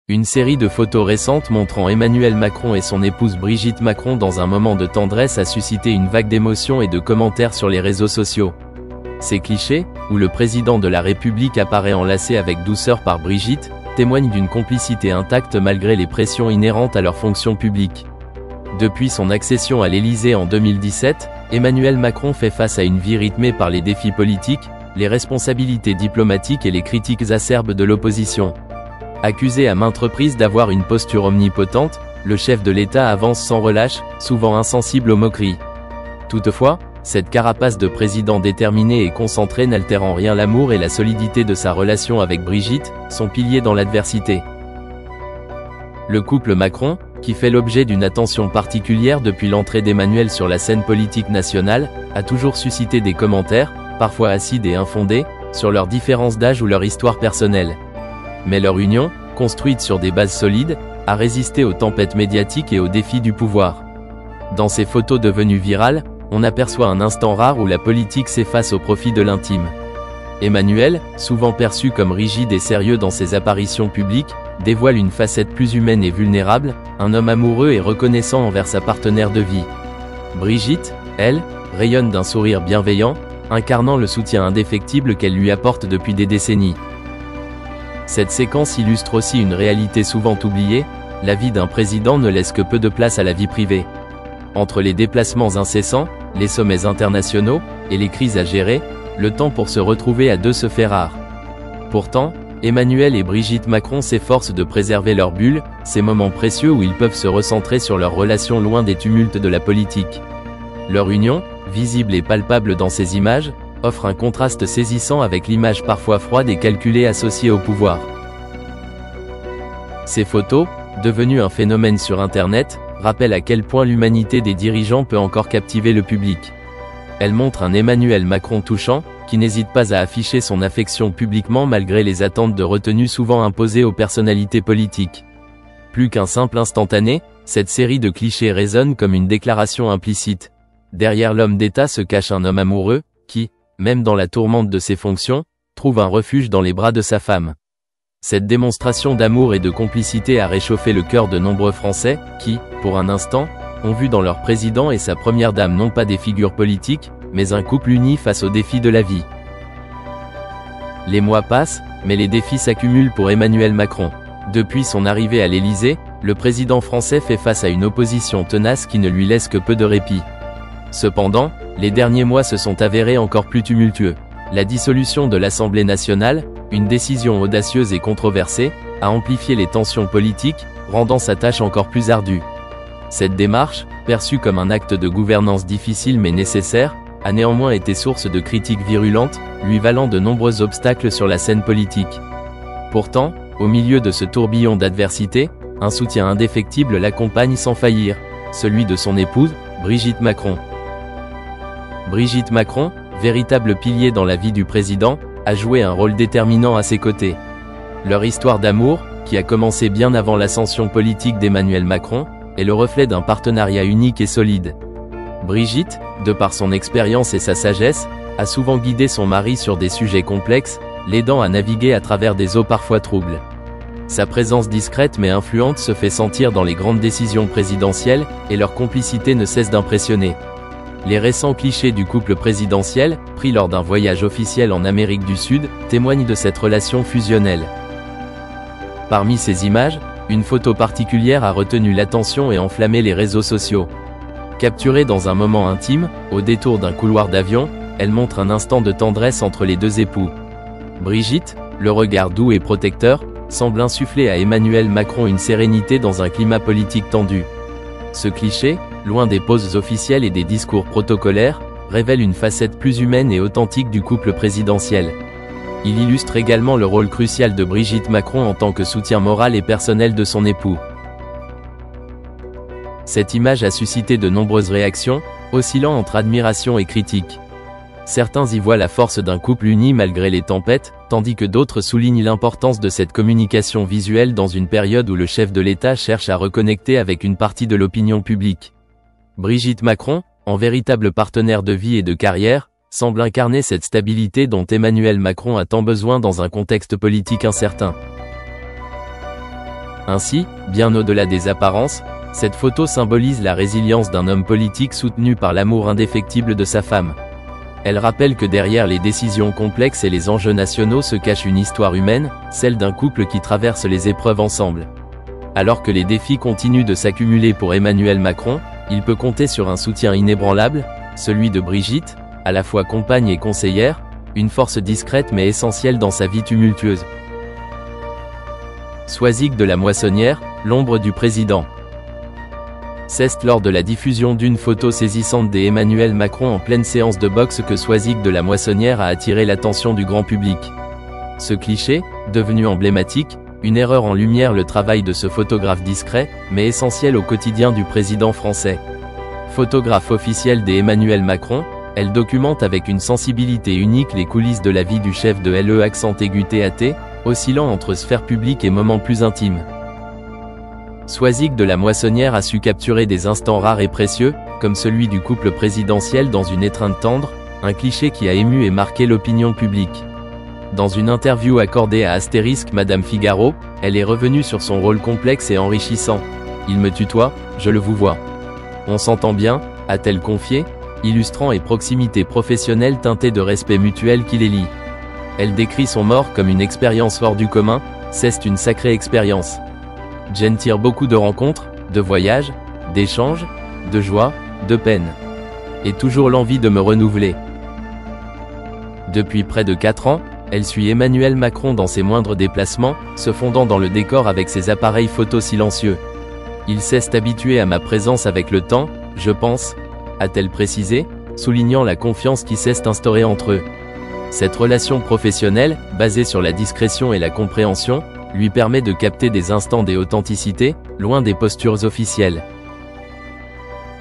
Une série de photos récentes montrant Emmanuel Macron et son épouse Brigitte Macron dans un moment de tendresse a suscité une vague d'émotions et de commentaires sur les réseaux sociaux. Ces clichés, où le président de la République apparaît enlacé avec douceur par Brigitte, témoignent d'une complicité intacte malgré les pressions inhérentes à leur fonction publique. Depuis son accession à l'Élysée en 2017, Emmanuel Macron fait face à une vie rythmée par les défis politiques, les responsabilités diplomatiques et les critiques acerbes de l'opposition. Accusé à maintes reprises d'avoir une posture omnipotente, le chef de l'État avance sans relâche, souvent insensible aux moqueries. Toutefois, cette carapace de président déterminé et concentré n'altère en rien l'amour et la solidité de sa relation avec Brigitte, son pilier dans l'adversité. Le couple Macron, qui fait l'objet d'une attention particulière depuis l'entrée d'Emmanuel sur la scène politique nationale, a toujours suscité des commentaires, parfois acides et infondés, sur leurs différences d'âge ou leur histoire personnelle. Mais leur union, construite sur des bases solides, a résisté aux tempêtes médiatiques et aux défis du pouvoir. Dans ces photos devenues virales, on aperçoit un instant rare où la politique s'efface au profit de l'intime. Emmanuel, souvent perçu comme rigide et sérieux dans ses apparitions publiques, dévoile une facette plus humaine et vulnérable, un homme amoureux et reconnaissant envers sa partenaire de vie. Brigitte, elle, rayonne d'un sourire bienveillant, incarnant le soutien indéfectible qu'elle lui apporte depuis des décennies. Cette séquence illustre aussi une réalité souvent oubliée, la vie d'un président ne laisse que peu de place à la vie privée. Entre les déplacements incessants, les sommets internationaux, et les crises à gérer, le temps pour se retrouver à deux se fait rare. Pourtant, Emmanuel et Brigitte Macron s'efforcent de préserver leur bulle, ces moments précieux où ils peuvent se recentrer sur leur relation loin des tumultes de la politique. Leur union, visible et palpable dans ces images, offre un contraste saisissant avec l'image parfois froide et calculée associée au pouvoir. Ces photos, devenues un phénomène sur Internet, rappellent à quel point l'humanité des dirigeants peut encore captiver le public. Elles montrent un Emmanuel Macron touchant, qui n'hésite pas à afficher son affection publiquement malgré les attentes de retenue souvent imposées aux personnalités politiques. Plus qu'un simple instantané, cette série de clichés résonne comme une déclaration implicite. Derrière l'homme d'État se cache un homme amoureux, qui, même dans la tourmente de ses fonctions, trouve un refuge dans les bras de sa femme. Cette démonstration d'amour et de complicité a réchauffé le cœur de nombreux Français, qui, pour un instant, ont vu dans leur président et sa première dame non pas des figures politiques, mais un couple uni face aux défis de la vie. Les mois passent, mais les défis s'accumulent pour Emmanuel Macron. Depuis son arrivée à l'Élysée, le président français fait face à une opposition tenace qui ne lui laisse que peu de répit. Cependant, les derniers mois se sont avérés encore plus tumultueux. La dissolution de l'Assemblée nationale, une décision audacieuse et controversée, a amplifié les tensions politiques, rendant sa tâche encore plus ardue. Cette démarche, perçue comme un acte de gouvernance difficile mais nécessaire, a néanmoins été source de critiques virulentes, lui valant de nombreux obstacles sur la scène politique. Pourtant, au milieu de ce tourbillon d'adversité, un soutien indéfectible l'accompagne sans faillir, celui de son épouse, Brigitte Macron. Brigitte Macron, véritable pilier dans la vie du président, a joué un rôle déterminant à ses côtés. Leur histoire d'amour, qui a commencé bien avant l'ascension politique d'Emmanuel Macron, est le reflet d'un partenariat unique et solide. Brigitte, de par son expérience et sa sagesse, a souvent guidé son mari sur des sujets complexes, l'aidant à naviguer à travers des eaux parfois troubles. Sa présence discrète mais influente se fait sentir dans les grandes décisions présidentielles, et leur complicité ne cesse d'impressionner. Les récents clichés du couple présidentiel, pris lors d'un voyage officiel en Amérique du Sud, témoignent de cette relation fusionnelle. Parmi ces images, une photo particulière a retenu l'attention et enflammé les réseaux sociaux. Capturée dans un moment intime, au détour d'un couloir d'avion, elle montre un instant de tendresse entre les deux époux. Brigitte, le regard doux et protecteur, semble insuffler à Emmanuel Macron une sérénité dans un climat politique tendu. Ce cliché, loin des poses officielles et des discours protocolaires, révèle une facette plus humaine et authentique du couple présidentiel. Il illustre également le rôle crucial de Brigitte Macron en tant que soutien moral et personnel de son époux. Cette image a suscité de nombreuses réactions, oscillant entre admiration et critique. Certains y voient la force d'un couple uni malgré les tempêtes, tandis que d'autres soulignent l'importance de cette communication visuelle dans une période où le chef de l'État cherche à reconnecter avec une partie de l'opinion publique. Brigitte Macron, en véritable partenaire de vie et de carrière, semble incarner cette stabilité dont Emmanuel Macron a tant besoin dans un contexte politique incertain. Ainsi, bien au-delà des apparences, cette photo symbolise la résilience d'un homme politique soutenu par l'amour indéfectible de sa femme. Elle rappelle que derrière les décisions complexes et les enjeux nationaux se cache une histoire humaine, celle d'un couple qui traverse les épreuves ensemble. Alors que les défis continuent de s'accumuler pour Emmanuel Macron, il peut compter sur un soutien inébranlable, celui de Brigitte, à la fois compagne et conseillère, une force discrète mais essentielle dans sa vie tumultueuse. Soisig de la Moissonnière, l'ombre du président. C'est lors de la diffusion d'une photo saisissante d'Emmanuel Macron en pleine séance de boxe que Soisig de la Moissonnière a attiré l'attention du grand public. Ce cliché, devenu emblématique, une erreur en lumière le travail de ce photographe discret, mais essentiel au quotidien du président français. Photographe officiel d'Emmanuel Macron, elle documente avec une sensibilité unique les coulisses de la vie du chef de l'E accent aigu TAT, oscillant entre sphère publique et moments plus intimes. Soisig de la Moissonnière a su capturer des instants rares et précieux, comme celui du couple présidentiel dans une étreinte tendre, un cliché qui a ému et marqué l'opinion publique. Dans une interview accordée à Astérisque Madame Figaro, elle est revenue sur son rôle complexe et enrichissant. « Il me tutoie, je le vous vois. On s'entend bien », a-t-elle confié, illustrant et proximité professionnelle teintée de respect mutuel qui les lie. Elle décrit son mort comme une expérience hors du commun, c'est une sacrée expérience. J'en tire beaucoup de rencontres, de voyages, d'échanges, de joie, de peine. Et toujours l'envie de me renouveler. Depuis près de 4 ans, elle suit Emmanuel Macron dans ses moindres déplacements, se fondant dans le décor avec ses appareils photo silencieux. Il s'est habitué à ma présence avec le temps, je pense, a-t-elle précisé, soulignant la confiance qui s'est instaurée entre eux. Cette relation professionnelle, basée sur la discrétion et la compréhension, lui permet de capter des instants d'authenticité, loin des postures officielles.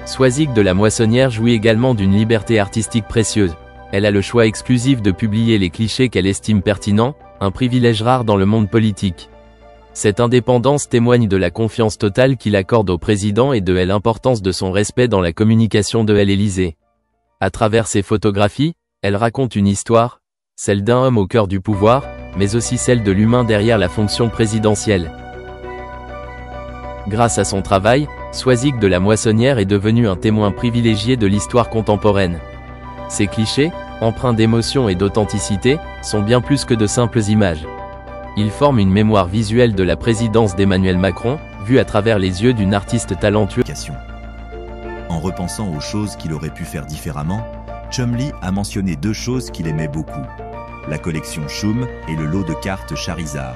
Soisig de la Moissonnière jouit également d'une liberté artistique précieuse. Elle a le choix exclusif de publier les clichés qu'elle estime pertinents, un privilège rare dans le monde politique. Cette indépendance témoigne de la confiance totale qu'il accorde au président et de l'importance de son respect dans la communication de l'Élysée. À travers ses photographies, elle raconte une histoire, celle d'un homme au cœur du pouvoir, mais aussi celle de l'humain derrière la fonction présidentielle. Grâce à son travail, Soisig de la Moissonnière est devenu un témoin privilégié de l'histoire contemporaine. Ces clichés, empreints d'émotion et d'authenticité, sont bien plus que de simples images. Ils forment une mémoire visuelle de la présidence d'Emmanuel Macron, vue à travers les yeux d'une artiste talentueuse. En repensant aux choses qu'il aurait pu faire différemment, Chumlee a mentionné 2 choses qu'il aimait beaucoup: la collection Choum et le lot de cartes Charizard.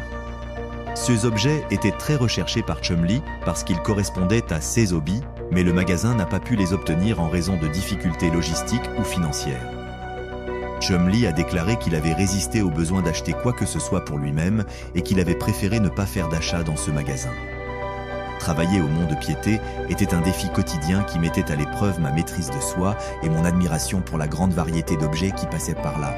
Ces objets étaient très recherchés par Chumlee parce qu'ils correspondaient à ses hobbies, mais le magasin n'a pas pu les obtenir en raison de difficultés logistiques ou financières. Chumlee a déclaré qu'il avait résisté au besoin d'acheter quoi que ce soit pour lui-même et qu'il avait préféré ne pas faire d'achat dans ce magasin. Travailler au mont-de-piété était un défi quotidien qui mettait à l'épreuve ma maîtrise de soi et mon admiration pour la grande variété d'objets qui passaient par là.